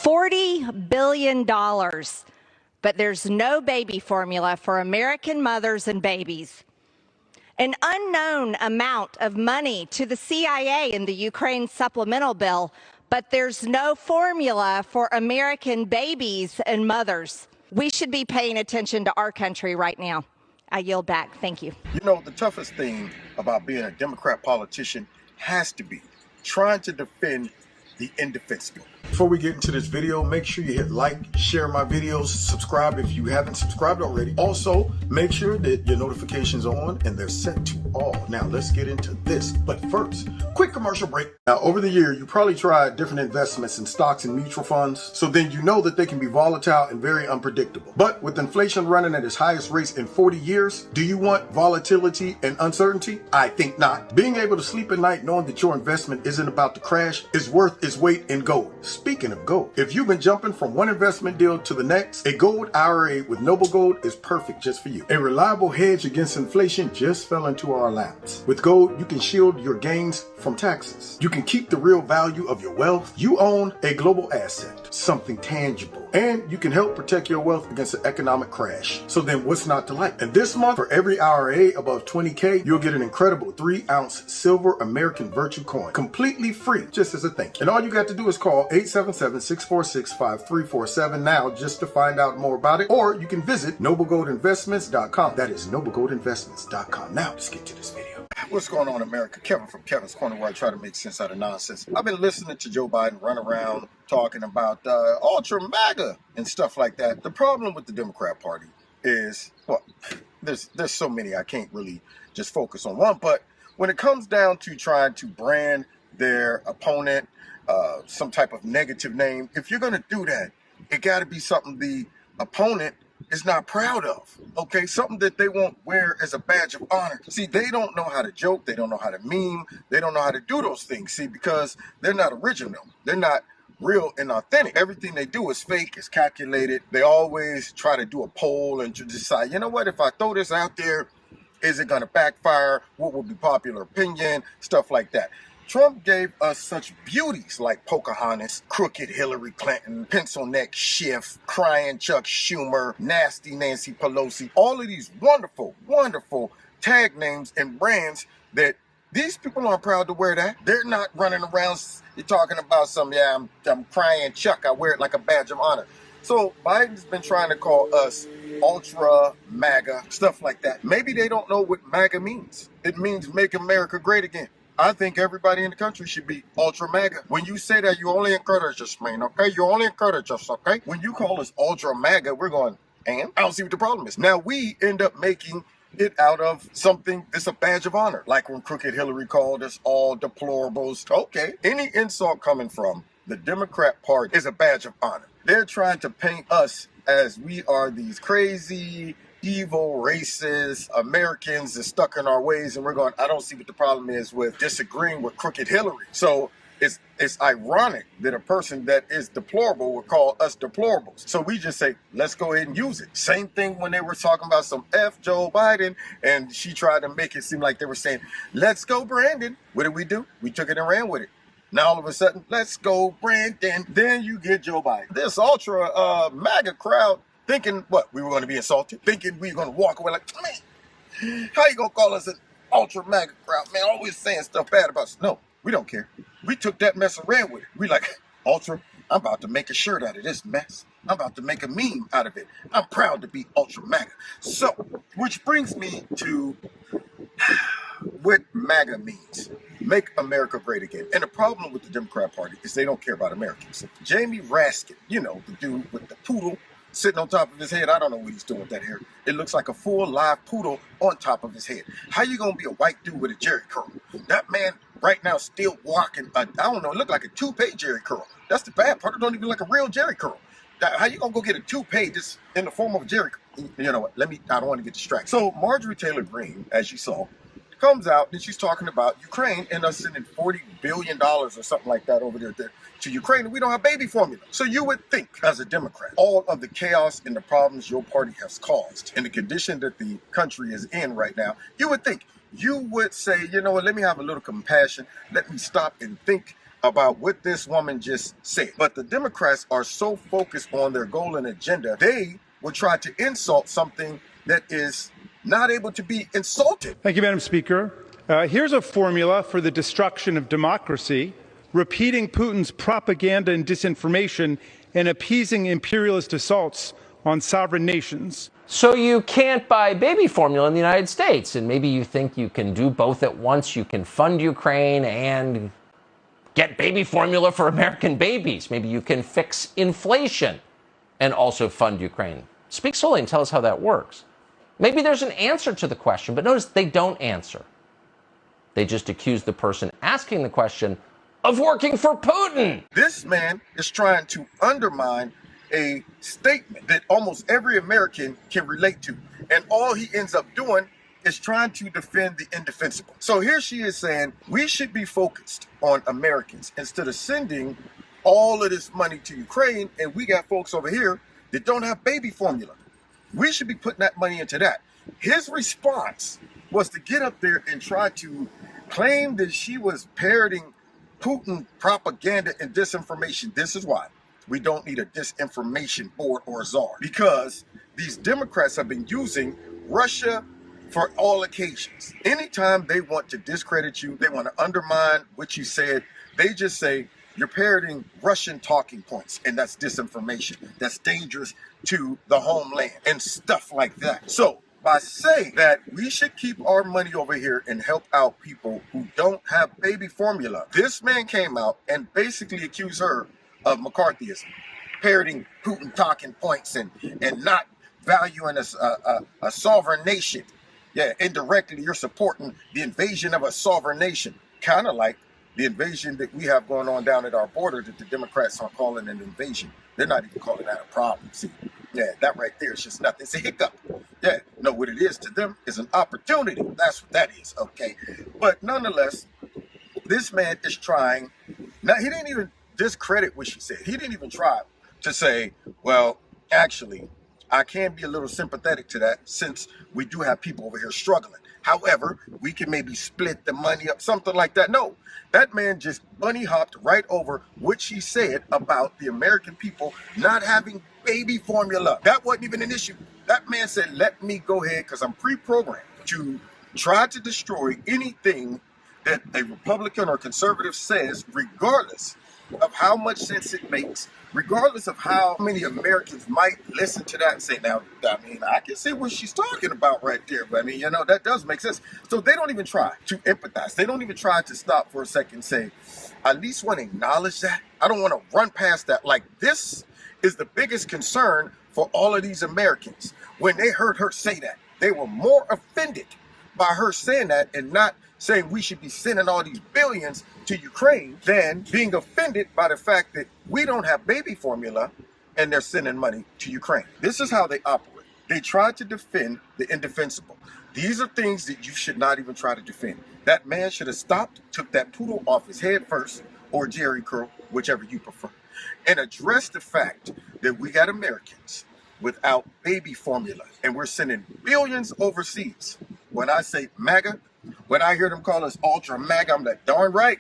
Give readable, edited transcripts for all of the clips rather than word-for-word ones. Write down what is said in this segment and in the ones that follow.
$40 billion. But there's no baby formula for American mothers and babies. An unknown amount of money to the CIA in the Ukraine supplemental bill, but there's no formula for American babies and mothers. We should be paying attention to our country right now. I yield back. Thank you. You know, the toughest thing about being a Democrat politician has to be trying to defend the indefensible. Before we get into this video, make sure you hit like, share my videos, subscribe if you haven't subscribed already. Also, make sure that your notifications are on and they're set to all. Now, let's get into this. But first, quick commercial break. Now, over the year, you probably tried different investments in stocks and mutual funds, so then you know that they can be volatile and very unpredictable. But with inflation running at its highest rates in 40 years, do you want volatility and uncertainty? I think not. Being able to sleep at night knowing that your investment isn't about to crash is worth its weight in gold. Speaking of gold, if you've been jumping from one investment deal to the next, a gold IRA with Noble Gold is perfect just for you. A reliable hedge against inflation just fell into our laps. With gold, you can shield your gains from taxes. You can keep the real value of your wealth. You own a global asset, something tangible, and you can help protect your wealth against an economic crash. So then what's not to like? And this month, for every IRA above 20K, you'll get an incredible 3-ounce silver American Virtue coin, completely free, just as a thank you. And all you got to do is call 877-646-5347 now just to find out more about it, or you can visit noblegoldinvestments.com. That is noblegoldinvestments.com. Now let's get to this video. What's going on, America? Kevin from Kevin's Corner, where I try to make sense out of nonsense. I've been listening to Joe Biden run around talking about UltraMagna and stuff like that. The problem with the Democrat Party is, well, there's so many, I can't really just focus on one. But when it comes down to trying to brand their opponent some type of negative name, if you're going to do that, it got to be something the opponent is not proud of, okay? Something that they won't wear as a badge of honor. See, they don't know how to joke. They don't know how to meme. They don't know how to do those things, see, because they're not original. They're not real and authentic. Everything they do is fake, is calculated. They always try to do a poll and to decide, you know what, if I throw this out there, is it going to backfire? What will be popular opinion? Stuff like that. Trump gave us such beauties like Pocahontas, crooked Hillary Clinton, pencil neck Schiff, crying Chuck Schumer, nasty Nancy Pelosi. All of these wonderful, wonderful tag names and brands that these people aren't proud to wear that. They're not running around talking about some, yeah, I'm crying Chuck. I wear it like a badge of honor. So Biden's been trying to call us ultra MAGA, stuff like that. Maybe they don't know what MAGA means. It means make America great again. I think everybody in the country should be ultra MAGA. When you say that, you only encourage us, man, okay? You only encourage us, okay? When you call us ultra MAGA, we're going, and? I don't see what the problem is. Now, we end up making it out of something that's a badge of honor. Like when crooked Hillary called us all deplorables. Okay, any insult coming from the Democrat Party is a badge of honor. They're trying to paint us as we are these crazy, evil, racist Americans that stuck in our ways, and we're going, I don't see what the problem is with disagreeing with crooked Hillary. So it's ironic that a person that is deplorable would call us deplorables. So we just say, let's go ahead and use it. Same thing when they were talking about some F Joe Biden, and she tried to make it seem like they were saying, let's go Brandon. What did we do? We took it and ran with it. Now all of a sudden, let's go Brandon. Then you get Joe Biden. This ultra MAGA crowd thinking, what, we were going to be insulted? Thinking we were going to walk away like, man, how you going to call us an ultra MAGA crowd? Man, always saying stuff bad about us. No, we don't care. We took that mess and ran with it. We like, ultra, I'm about to make a shirt out of this mess. I'm about to make a meme out of it. I'm proud to be ultra MAGA. So, which brings me to what MAGA means. Make America great again. And the problem with the Democrat Party is they don't care about Americans. Jamie Raskin, you know, the dude with the poodle sitting on top of his head. I don't know what he's doing with that hair. It looks like a full live poodle on top of his head. How you gonna be a white dude with a jerry curl? That man right now still walking, I don't know, it looked like a toupee jerry curl. That's the bad part. It don't even look like a real jerry curl. How you gonna go get a toupee just in the form of a jerry curl? You know what, I don't want to get distracted. So Marjorie Taylor Greene, as you saw, comes out and she's talking about Ukraine and us sending $40 billion or something like that over there to Ukraine, and we don't have baby formula. So you would think, as a Democrat, all of the chaos and the problems your party has caused and the condition that the country is in right now, you would think, you would say, you know what, let me have a little compassion. Let me stop and think about what this woman just said. But the Democrats are so focused on their goal and agenda, they will try to insult something that is not able to be insulted. Thank you, Madam Speaker. Here's a formula for the destruction of democracy: repeating Putin's propaganda and disinformation and appeasing imperialist assaults on sovereign nations. So you can't buy baby formula in the United States, and maybe you think you can do both at once. You can fund Ukraine and get baby formula for American babies. Maybe you can fix inflation and also fund Ukraine. Speak slowly and tell us how that works. Maybe there's an answer to the question, but notice they don't answer. They just accuse the person asking the question of working for Putin. This man is trying to undermine a statement that almost every American can relate to. And all he ends up doing is trying to defend the indefensible. So here she is saying we should be focused on Americans instead of sending all of this money to Ukraine. And we got folks over here that don't have baby formula. We should be putting that money into that. His response was to get up there and try to claim that she was parroting Putin propaganda and disinformation. This is why we don't need a disinformation board or czar, because these Democrats have been using Russia for all occasions. Anytime they want to discredit you, they want to undermine what you said, they just say you're parroting Russian talking points, and that's disinformation. That's dangerous to the homeland and stuff like that. So by saying that we should keep our money over here and help out people who don't have baby formula, this man came out and basically accused her of McCarthyism, parroting Putin talking points and not valuing a sovereign nation. Yeah, indirectly you're supporting the invasion of a sovereign nation, kind of like the invasion that we have going on down at our border that the Democrats aren't calling an invasion. They're not even calling that a problem. See, yeah, that right there is just nothing. It's a hiccup. Yeah, no, what it is to them is an opportunity. That's what that is, okay? But nonetheless, this man is trying. Now, he didn't even discredit what she said. He didn't even try to say, well, actually, I can be a little sympathetic to that since we do have people over here struggling. However, we can maybe split the money up, something like that. No, that man just bunny hopped right over what she said about the American people not having baby formula. That wasn't even an issue. That man said, let me go ahead because I'm pre-programmed to try to destroy anything that a Republican or conservative says, regardless of how much sense it makes, regardless of how many Americans might listen to that and say, now, I mean, I can see what she's talking about right there, but I mean, you know, that does make sense. So they don't even try to empathize. They don't even try to stop for a second and say, I at least want to acknowledge that. I don't want to run past that. Like, this is the biggest concern for all of these Americans. When they heard her say that, they were more offended by her saying that and not saying we should be sending all these billions to Ukraine than being offended by the fact that we don't have baby formula and they're sending money to Ukraine. This is how they operate. They try to defend the indefensible. These are things that you should not even try to defend. That man should have stopped, took that poodle off his head first, or Jerry curl, whichever you prefer, and addressed the fact that we got Americans without baby formula and we're sending billions overseas. When I say MAGA, when I hear them call us UltraMagna, I'm like, darn right.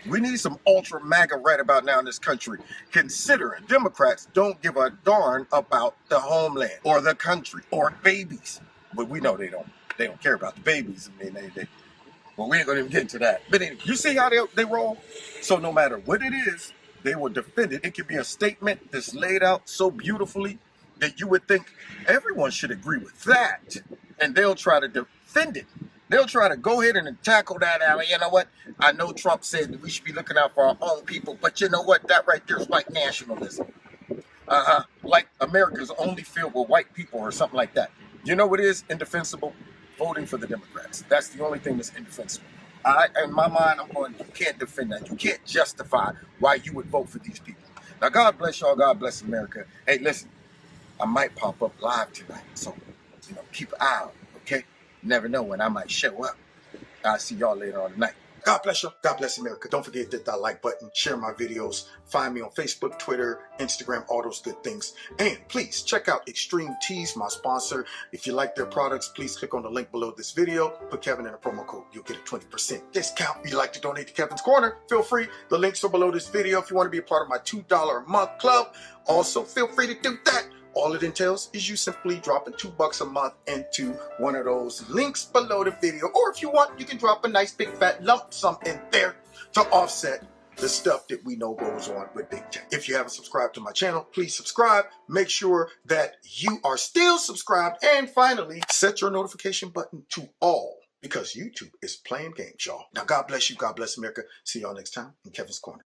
We need some UltraMagna right about now in this country, considering Democrats don't give a darn about the homeland or the country or babies. But we know they don't care about the babies. I mean, well, we ain't gonna even get into that. But anyway, you see how they roll? So no matter what it is, they will defend it. It could be a statement that's laid out so beautifully that you would think everyone should agree with that. And they'll try to defend it. They'll try to go ahead and tackle that alley. You know what? I know Trump said that we should be looking out for our own people, but you know what? That right there is white nationalism. Like America's only filled with white people or something like that. You know what is indefensible? Voting for the Democrats. That's the only thing that's indefensible. In my mind, I'm going, you can't defend that. You can't justify why you would vote for these people. Now, God bless y'all. God bless America. Hey, listen, I might pop up live tonight. So, keep an eye out, okay? You never know when I might show up. I'll see y'all later on tonight. God bless you. God bless America. Don't forget to hit that like button, share my videos, find me on Facebook, Twitter, Instagram, all those good things. And please check out Extreme Teas, my sponsor. If you like their products, please click on the link below this video. Put Kevin in a promo code. You'll get a 20% discount. If you'd like to donate to Kevin's Corner, feel free. The links are below this video. If you want to be a part of my $2 a month club, also feel free to do that. All it entails is you simply dropping $2 a month into one of those links below the video. Or if you want, you can drop a nice big fat lump sum in there to offset the stuff that we know goes on with big tech. If you haven't subscribed to my channel, please subscribe. Make sure that you are still subscribed. And finally, set your notification button to all, because YouTube is playing games, y'all. Now, God bless you. God bless America. See y'all next time in Kevin's Corner.